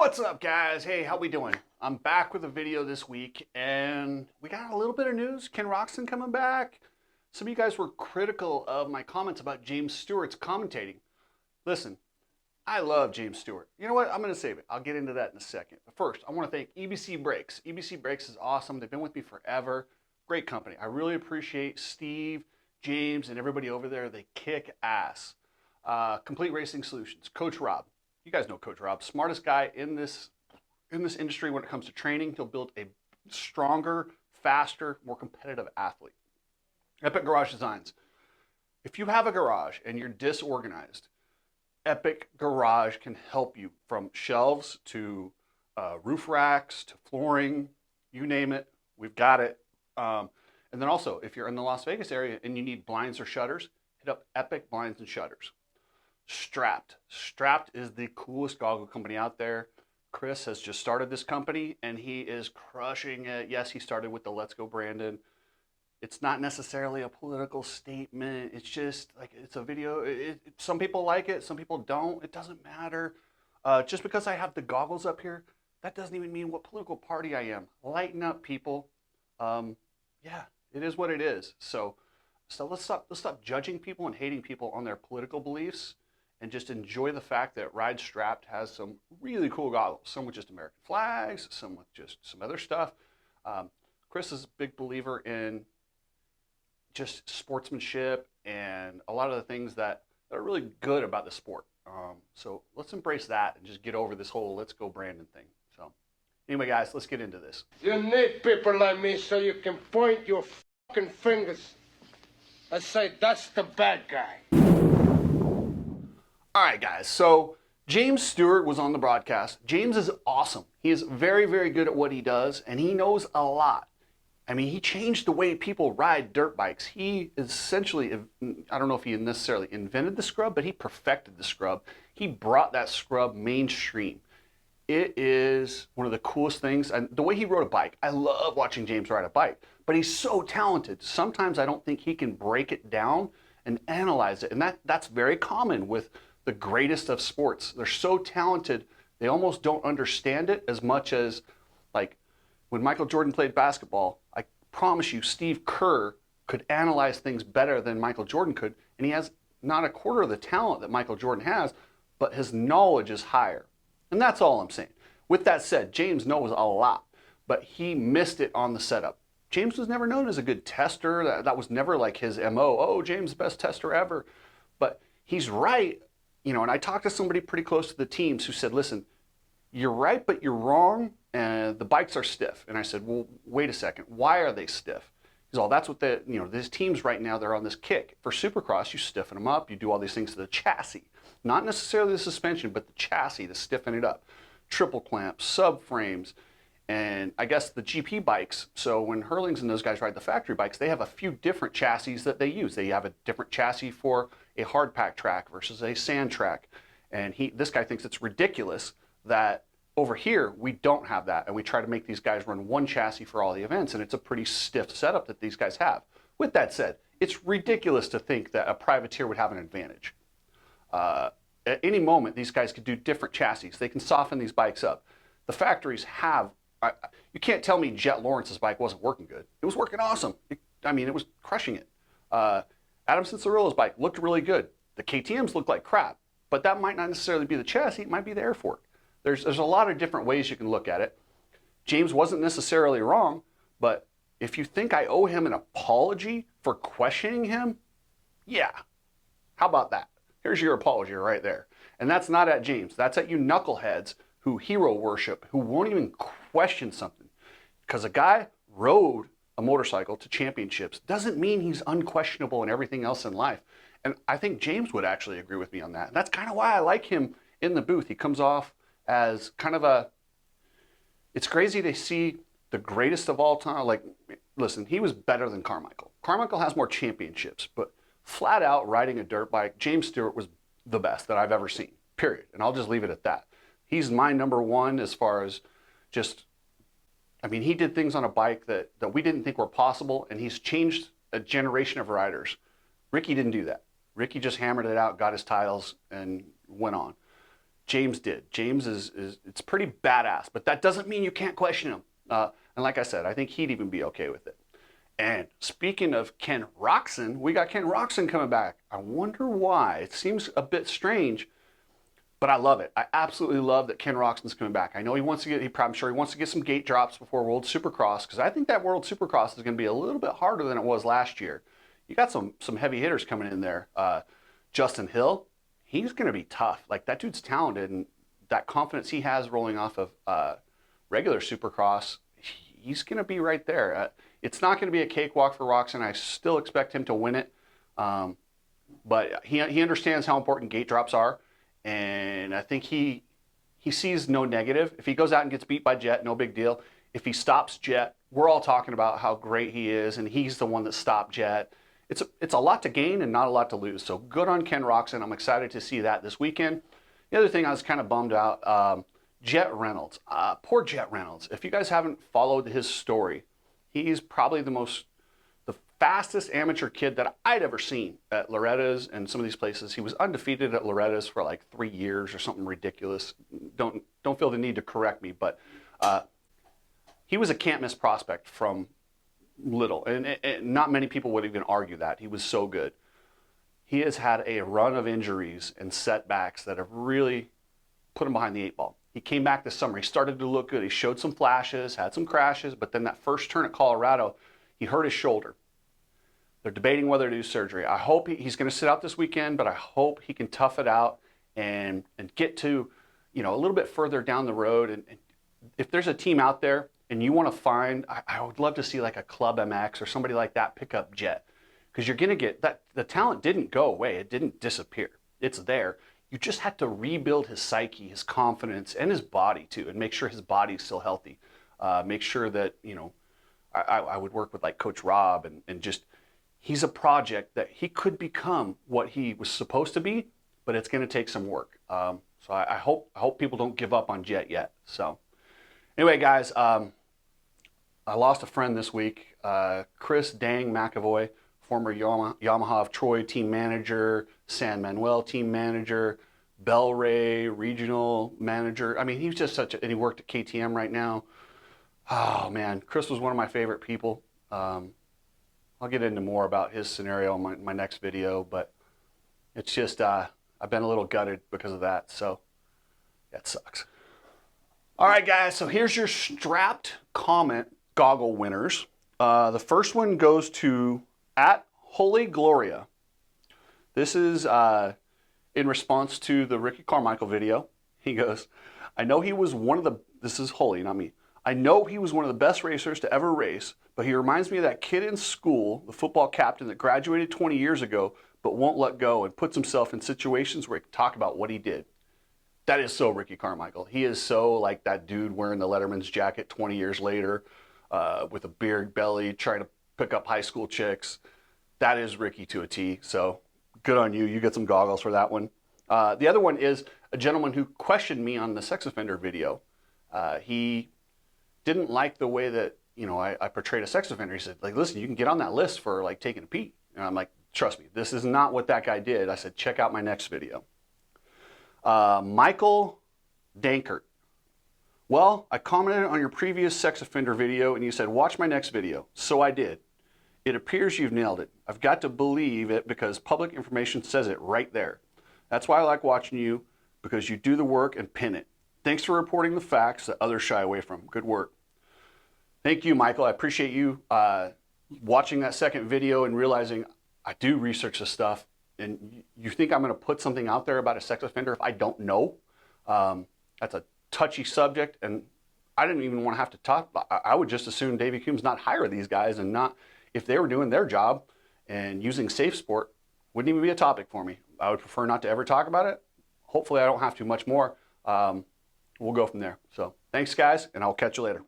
What's up, guys? Hey, how we doing? I'm back with a video this week, and we got a little bit of news. Ken Roczen coming back. Some of you guys were critical of my comments about James Stewart's commentating. Listen, I love James Stewart. You know what? I'm going to save it. I'll get into that in a second. But first, I want to thank EBC Brakes. EBC Brakes is awesome. They've been with me forever. Great company. I really appreciate Steve, James, and everybody over there. They kick ass. Complete Racing Solutions. Coach Rob. You guys know Coach Rob, smartest guy in this industry when it comes to training. He'll build a stronger, faster, more competitive athlete. Epic Garage Designs. If you have a garage and you're disorganized, Epic Garage can help you, from shelves to roof racks to flooring, you name it, we've got it. And then also, if you're in the Las Vegas area and you need blinds or shutters, hit up Epic Blinds and Shutters. Strapped. Strapped is the coolest goggle company out there. Chris has just started this company and he is crushing it. Yes, he started with the Let's Go Brandon. It's not necessarily a political statement. It's just like, it's a video. Some people like it, some people don't. It doesn't matter. Just because I have the goggles up here, that doesn't even mean what political party I am. Lighten up, people. Yeah, it is what it is. So let's stop judging people and hating people on their political beliefs, and just enjoy the fact that Ride Strapped has some really cool goggles. Some with just American flags, some with just some other stuff. Chris is a big believer in just sportsmanship and a lot of the things that are really good about the sport. So let's embrace that and just get over this whole Let's Go Brandon thing. So anyway, guys, let's get into this. You need people like me so you can point your fucking fingers and say, that's the bad guy. All right, guys, so James Stewart was on the broadcast. James is awesome. He is very, very good at what he does, and he knows a lot. I mean, he changed the way people ride dirt bikes. He essentially, I don't know if he necessarily invented the scrub, but he perfected the scrub. He brought that scrub mainstream. It is one of the coolest things. And the way he rode a bike, I love watching James ride a bike, but he's so talented. Sometimes I don't think he can break it down and analyze it. And that's very common with the greatest of sports. They're so talented, they almost don't understand it as much as, like, when Michael Jordan played basketball, I promise you Steve Kerr could analyze things better than Michael Jordan could, and he has not a quarter of the talent that Michael Jordan has, but his knowledge is higher. And that's all I'm saying. With that said, James knows a lot, but he missed it on the setup. James was never known as a good tester. That was never like his MO. Oh, James, best tester ever. But he's right. You know, and I talked to somebody pretty close to the teams who said, listen, you're right, but you're wrong, and the bikes are stiff. And I said, well, wait a second, why are they stiff? He's all, that's what these teams right now, they're on this kick. For Supercross, you stiffen them up, you do all these things to the chassis. Not necessarily the suspension, but the chassis to stiffen it up. Triple clamps, subframes, and I guess the GP bikes. So when Hurlings and those guys ride the factory bikes, they have a few different chassis that they use. They have a different chassis for a hard pack track versus a sand track. And this guy thinks it's ridiculous that over here we don't have that. And we try to make these guys run one chassis for all the events, and it's a pretty stiff setup that these guys have. With that said, it's ridiculous to think that a privateer would have an advantage. At any moment, these guys could do different chassis. They can soften these bikes up. The factories have, you can't tell me Jett Lawrence's bike wasn't working good. It was working awesome. It was crushing it. Adam Cianciarulo's bike looked really good. The KTMs looked like crap, but that might not necessarily be the chassis. It might be the air fork. There's a lot of different ways you can look at it. James wasn't necessarily wrong, but if you think I owe him an apology for questioning him, yeah, how about that? Here's your apology right there. And that's not at James. That's at you knuckleheads who hero worship, who won't even question something. Because a guy rode a motorcycle to championships doesn't mean he's unquestionable in everything else in life. And I think James would actually agree with me on that. And that's kind of why I like him in the booth. He comes off as kind of it's crazy to see the greatest of all time. Like, listen, he was better than Carmichael. Carmichael has more championships, but flat out riding a dirt bike, James Stewart was the best that I've ever seen, period. And I'll just leave it at that. He's my number one as far as just, he did things on a bike that we didn't think were possible, and he's changed a generation of riders. Ricky didn't do that. Ricky just hammered it out, got his titles, and went on. James did. James is it's pretty badass, but that doesn't mean you can't question him. And like I said, I think he'd even be okay with it. And speaking of Ken Roczen, we got Ken Roczen coming back. I wonder why. It seems a bit strange, but I love it. I absolutely love that Ken Roczen's coming back. I know he wants to get, I'm sure he wants to get some gate drops before World Supercross, because I think that World Supercross is going to be a little bit harder than it was last year. You got some heavy hitters coming in there. Justin Hill, he's going to be tough. Like, that dude's talented, and that confidence he has rolling off of regular Supercross, he's going to be right there. It's not going to be a cakewalk for Roczen. I still expect him to win it, but he understands how important gate drops are, and I think he sees no negative. If he goes out and gets beat by Jett, no big deal. If he stops Jett, we're all talking about how great he is, and he's the one that stopped Jett. It's a lot to gain and not a lot to lose. So good on Ken Roczen. I'm excited to see that this weekend. The other thing I was kind of bummed out, Jett Reynolds. Poor Jett Reynolds. If you guys haven't followed his story, he's probably the fastest amateur kid that I'd ever seen at Loretta's and some of these places. He was undefeated at Loretta's for like 3 years or something ridiculous. Don't feel the need to correct me, but he was a can't miss prospect from little, and not many people would even argue that. He was so good. He has had a run of injuries and setbacks that have really put him behind the 8 ball. He came back this summer. He started to look good. He showed some flashes, had some crashes, but then that first turn at Colorado, he hurt his shoulder. They're debating whether to do surgery. I hope he's going to sit out this weekend, but I hope he can tough it out and get to, a little bit further down the road. And if there's a team out there and you want to find, I would love to see like a Club MX or somebody like that pick up Jett, because you're going to get that. The talent didn't go away. It didn't disappear. It's there. You just have to rebuild his psyche, his confidence, and his body too, and make sure his body's still healthy. Make sure that, I would work with like Coach Rob and just, he's a project that he could become what he was supposed to be, but it's going to take some work. So I hope people don't give up on Jett yet. So anyway, guys, I lost a friend this week, Chris Dang McAvoy, former Yamaha of Troy team manager, San Manuel team manager, Bel-Ray regional manager. I mean, he was just and he worked at KTM right now. Oh man, Chris was one of my favorite people. I'll get into more about his scenario in my next video, but it's just, I've been a little gutted because of that, so that sucks. All right, guys, so here's your strapped comment goggle winners. The first one goes to @Holy Gloria. This is in response to the Ricky Carmichael video. He goes, I know he was one of the, this is Holy, not me. I know he was one of the best racers to ever race, but he reminds me of that kid in school, the football captain that graduated 20 years ago, but won't let go and puts himself in situations where he can talk about what he did. That is so Ricky Carmichael. He is so like that dude wearing the Letterman's jacket 20 years later with a beard belly trying to pick up high school chicks. That is Ricky to a T. So good on you. You get some goggles for that one. The other one is a gentleman who questioned me on the sex offender video. He didn't like the way that, I portrayed a sex offender. He said, like, listen, you can get on that list for like taking a pee. And I'm like, trust me, this is not what that guy did. I said, check out my next video. Michael Dankert. Well, I commented on your previous sex offender video and you said, watch my next video. So I did. It appears you've nailed it. I've got to believe it because public information says it right there. That's why I like watching you, because you do the work and pin it. Thanks for reporting the facts that others shy away from. Good work. Thank you, Michael. I appreciate you watching that second video and realizing I do research this stuff. And you think I'm going to put something out there about a sex offender if I don't know? That's a touchy subject, and I didn't even want to have to talk. I would just assume Davey Coombs not hire these guys, and not, if they were doing their job and using safe sport, wouldn't even be a topic for me. I would prefer not to ever talk about it. Hopefully I don't have to much more. We'll go from there. So thanks, guys, and I'll catch you later.